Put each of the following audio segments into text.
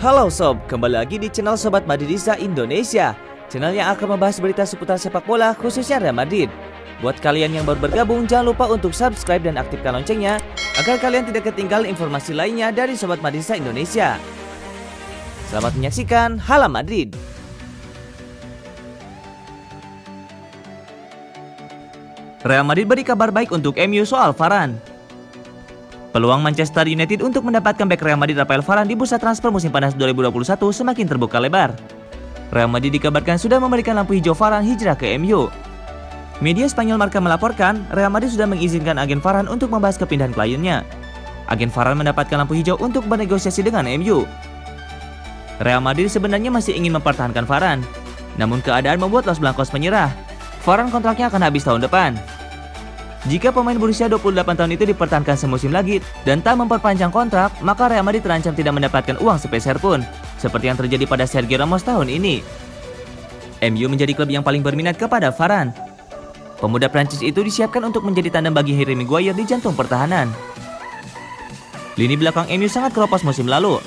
Halo sob, kembali lagi di channel Sobat Madridista Indonesia, channel yang akan membahas berita seputar sepak bola khususnya Real Madrid. Buat kalian yang baru bergabung, jangan lupa untuk subscribe dan aktifkan loncengnya agar kalian tidak ketinggalan informasi lainnya dari Sobat Madridista Indonesia. Selamat menyaksikan Hala Madrid. Real Madrid beri kabar baik untuk MU soal Varane. Peluang Manchester United untuk mendapatkan bek Real Madrid Rafael Varane di bursa transfer musim panas 2021 semakin terbuka lebar. Real Madrid dikabarkan sudah memberikan lampu hijau Varane hijrah ke MU. Media Spanyol Marca melaporkan Real Madrid sudah mengizinkan agen Varane untuk membahas kepindahan kliennya. Agen Varane mendapatkan lampu hijau untuk bernegosiasi dengan MU. Real Madrid sebenarnya masih ingin mempertahankan Varane, namun keadaan membuat Los Blancos menyerah. Varane kontraknya akan habis tahun depan. Jika pemain berusia 28 tahun itu dipertahankan semusim lagi dan tak memperpanjang kontrak, maka Real Madrid terancam tidak mendapatkan uang sepeser pun, seperti yang terjadi pada Sergio Ramos tahun ini. MU menjadi klub yang paling berminat kepada Varane. Pemuda Prancis itu disiapkan untuk menjadi tandem bagi Harry Maguire di jantung pertahanan. Lini belakang MU sangat keropos musim lalu.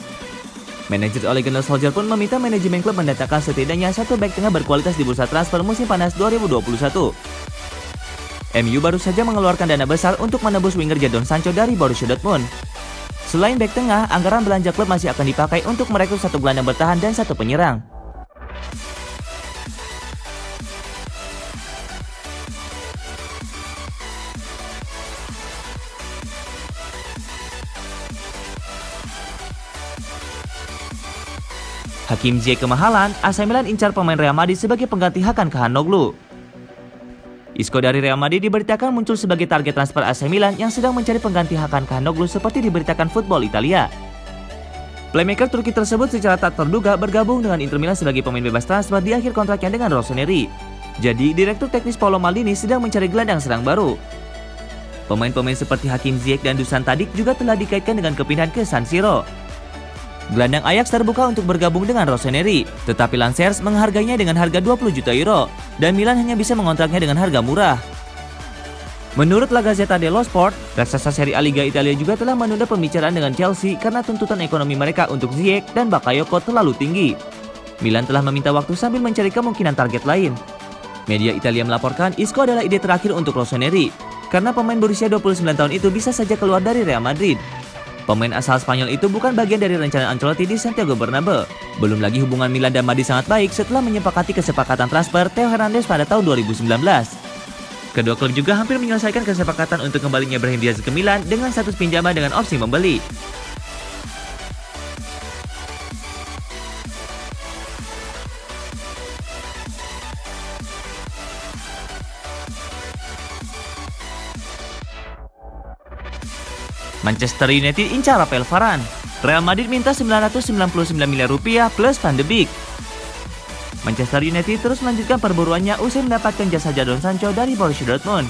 Manajer Ole Gunnar Solskjaer pun meminta manajemen klub mendatangkan setidaknya satu bek tengah berkualitas di bursa transfer musim panas 2021. MU baru saja mengeluarkan dana besar untuk menebus winger Jadon Sancho dari Borussia Dortmund. Selain bek tengah, anggaran belanja klub masih akan dipakai untuk merekrut satu gelandang bertahan dan satu penyerang. Hakim Ziyech kemahalan, AC Milan incar pemain Real Madrid sebagai pengganti Hakan Çalhanoğlu. Isco dari Real Madrid diberitakan muncul sebagai target transfer AC Milan yang sedang mencari pengganti Hakan Çalhanoğlu seperti diberitakan Football Italia. Playmaker Turki tersebut secara tak terduga bergabung dengan Inter Milan sebagai pemain bebas transfer di akhir kontraknya dengan Rossoneri. Jadi, Direktur Teknis Paolo Maldini sedang mencari gelandang serang baru. Pemain-pemain seperti Hakim Ziyech dan Dusan Tadic juga telah dikaitkan dengan kepindahan ke San Siro. Gelandang Ajax terbuka untuk bergabung dengan Rossoneri, tetapi Lancers menghargainya dengan harga 20 juta euro, dan Milan hanya bisa mengontraknya dengan harga murah. Menurut La Gazzetta dello Sport, raksasa Serie A Liga Italia juga telah menunda pembicaraan dengan Chelsea karena tuntutan ekonomi mereka untuk Ziyech dan Bakayoko terlalu tinggi. Milan telah meminta waktu sambil mencari kemungkinan target lain. Media Italia melaporkan Isco adalah ide terakhir untuk Rossoneri, karena pemain berusia 29 tahun itu bisa saja keluar dari Real Madrid. Pemain asal Spanyol itu bukan bagian dari rencana Ancelotti di Santiago Bernabeu. Belum lagi hubungan Milan dan Madrid sangat baik setelah menyepakati kesepakatan transfer Theo Hernandez pada tahun 2019. Kedua klub juga hampir menyelesaikan kesepakatan untuk kembalinya Brahim Diaz ke Milan dengan status pinjaman dengan opsi membeli. Manchester United incar Rafael Varane. Real Madrid minta 999 miliar rupiah plus Van de Beek. Manchester United terus melanjutkan perburuannya usai mendapatkan jasa Jadon Sancho dari Borussia Dortmund.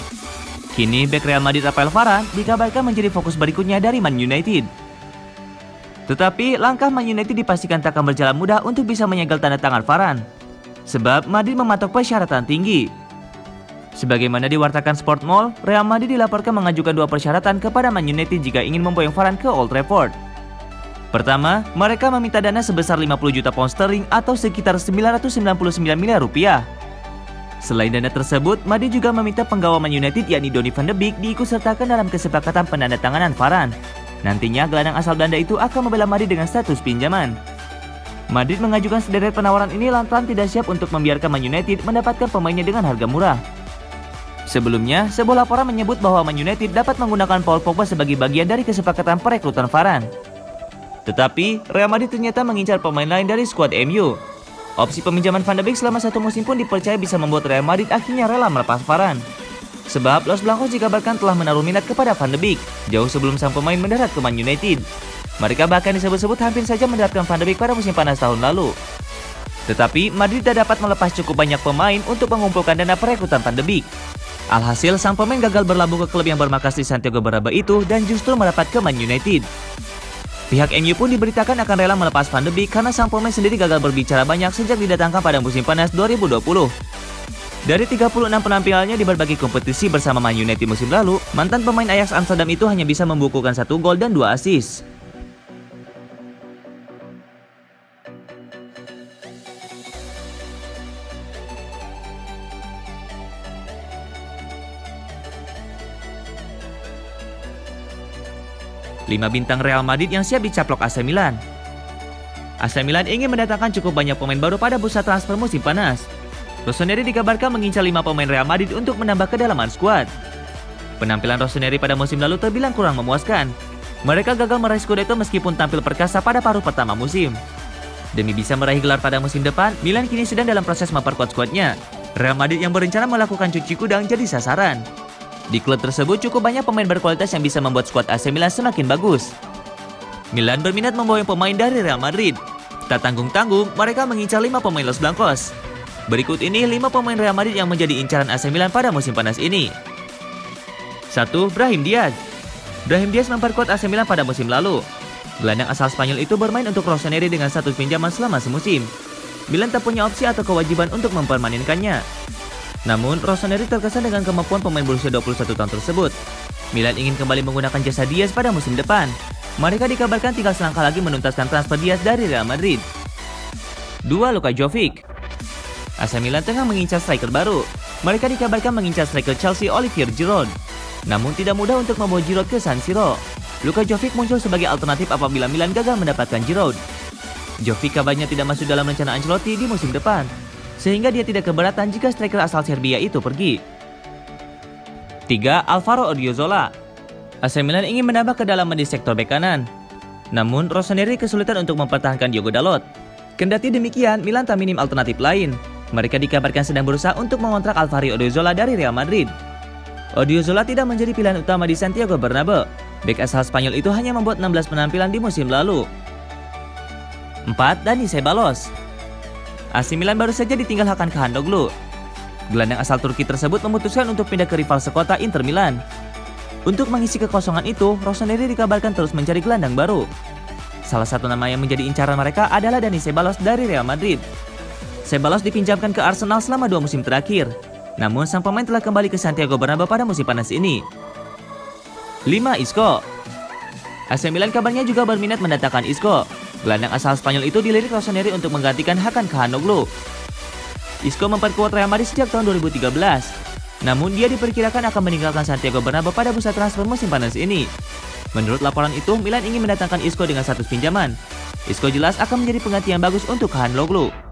Kini bek Real Madrid Rafael Varane dikabarkan menjadi fokus berikutnya dari Man United. Tetapi langkah Man United dipastikan tak akan berjalan mudah untuk bisa menyegel tanda tangan Varane, sebab Madrid mematok persyaratan tinggi. Sebagaimana diwartakan Sport Mall, Real Madrid dilaporkan mengajukan dua persyaratan kepada Man United jika ingin memboyong Varane ke Old Trafford. Pertama, mereka meminta dana sebesar 50 juta pound sterling atau sekitar 999 miliar rupiah. Selain dana tersebut, Madrid juga meminta penggawa Man United yakni Donny van de Beek diikutsertakan dalam kesepakatan penandatanganan Varane. Nantinya gelandang asal Belanda itu akan membela Madrid dengan status pinjaman. Madrid mengajukan sederet penawaran ini lantaran tidak siap untuk membiarkan Man United mendapatkan pemainnya dengan harga murah. Sebelumnya, sebuah laporan menyebut bahwa Man United dapat menggunakan Paul Pogba sebagai bagian dari kesepakatan perekrutan Varane. Tetapi, Real Madrid ternyata mengincar pemain lain dari skuad MU. Opsi peminjaman Van de Beek selama satu musim pun dipercaya bisa membuat Real Madrid akhirnya rela melepas Varane. Sebab Los Blancos dikabarkan telah menaruh minat kepada Van de Beek jauh sebelum sang pemain mendarat ke Man United. Mereka bahkan disebut-sebut hampir saja mendaratkan Van de Beek pada musim panas tahun lalu. Tetapi, Madrid tak dapat melepas cukup banyak pemain untuk mengumpulkan dana perekrutan Van de Beek. Alhasil, sang pemain gagal berlabuh ke klub yang bermarkas di Santiago Bernabeu itu dan justru merapat ke Man United. Pihak MU pun diberitakan akan rela melepas Van de Beek karena sang pemain sendiri gagal berbicara banyak sejak didatangkan pada musim panas 2020. Dari 36 penampilannya di berbagai kompetisi bersama Man United musim lalu, mantan pemain Ajax Amsterdam itu hanya bisa membukukan 1 gol dan 2 assist. 5 bintang Real Madrid yang siap dicaplok AC Milan. AC Milan ingin mendatangkan cukup banyak pemain baru pada bursa transfer musim panas. Rossoneri dikabarkan mengincar 5 pemain Real Madrid untuk menambah kedalaman skuad. Penampilan Rossoneri pada musim lalu terbilang kurang memuaskan. Mereka gagal meraih Scudetto meskipun tampil perkasa pada paruh pertama musim. Demi bisa meraih gelar pada musim depan, Milan kini sedang dalam proses memperkuat skuadnya. Real Madrid yang berencana melakukan cuci kudang jadi sasaran. Di klub tersebut cukup banyak pemain berkualitas yang bisa membuat skuad AC Milan semakin bagus. Milan berminat membawa pemain dari Real Madrid. Tak tanggung-tanggung, mereka mengincar 5 pemain Los Blancos. Berikut ini 5 pemain Real Madrid yang menjadi incaran AC Milan pada musim panas ini. 1. Brahim Diaz. Brahim Diaz memperkuat AC Milan pada musim lalu. Gelandang asal Spanyol itu bermain untuk Rossoneri dengan status pinjaman selama semusim. Milan tak punya opsi atau kewajiban untuk mempermanenkannya. Namun, Rossoneri terkesan dengan kemampuan pemain berusia 21 tahun tersebut. Milan ingin kembali menggunakan jasa Diaz pada musim depan. Mereka dikabarkan tinggal selangkah lagi menuntaskan transfer Diaz dari Real Madrid. 2. Luka Jovic. AC Milan tengah mengincar striker baru. Mereka dikabarkan mengincar striker Chelsea Olivier Giroud. Namun tidak mudah untuk membawa Giroud ke San Siro. Luka Jovic muncul sebagai alternatif apabila Milan gagal mendapatkan Giroud. Jovic kabarnya tidak masuk dalam rencana Ancelotti di musim depan, sehingga dia tidak keberatan jika striker asal Serbia itu pergi. 3. Alvaro Odriozola. AC Milan ingin menambah kedalaman di sektor bek kanan. Namun Rossoneri kesulitan untuk mempertahankan Diogo Dalot. Kendati demikian, Milan tak minim alternatif lain. Mereka dikabarkan sedang berusaha untuk mengontrak Alvaro Odriozola dari Real Madrid. Odriozola tidak menjadi pilihan utama di Santiago Bernabeu. Bek asal Spanyol itu hanya membuat 16 penampilan di musim lalu. 4. Dani Ceballos. AC Milan baru saja ditinggal Hakan Çalhanoğlu. Gelandang asal Turki tersebut memutuskan untuk pindah ke rival sekota Inter Milan. Untuk mengisi kekosongan itu, Rossoneri dikabarkan terus mencari gelandang baru. Salah satu nama yang menjadi incaran mereka adalah Dani Ceballos dari Real Madrid. Ceballos dipinjamkan ke Arsenal selama 2 musim terakhir. Namun sang pemain telah kembali ke Santiago Bernabeu pada musim panas ini. 5. Isco. AC Milan kabarnya juga berminat mendatangkan Isco. Gelandang asal Spanyol itu dilirik Rossoneri untuk menggantikan Hakan Çalhanoğlu. Isco memperkuat Real Madrid sejak tahun 2013. Namun dia diperkirakan akan meninggalkan Santiago Bernabeu pada bursa transfer musim panas ini. Menurut laporan itu, Milan ingin mendatangkan Isco dengan status pinjaman. Isco jelas akan menjadi pengganti yang bagus untuk Çalhanoğlu.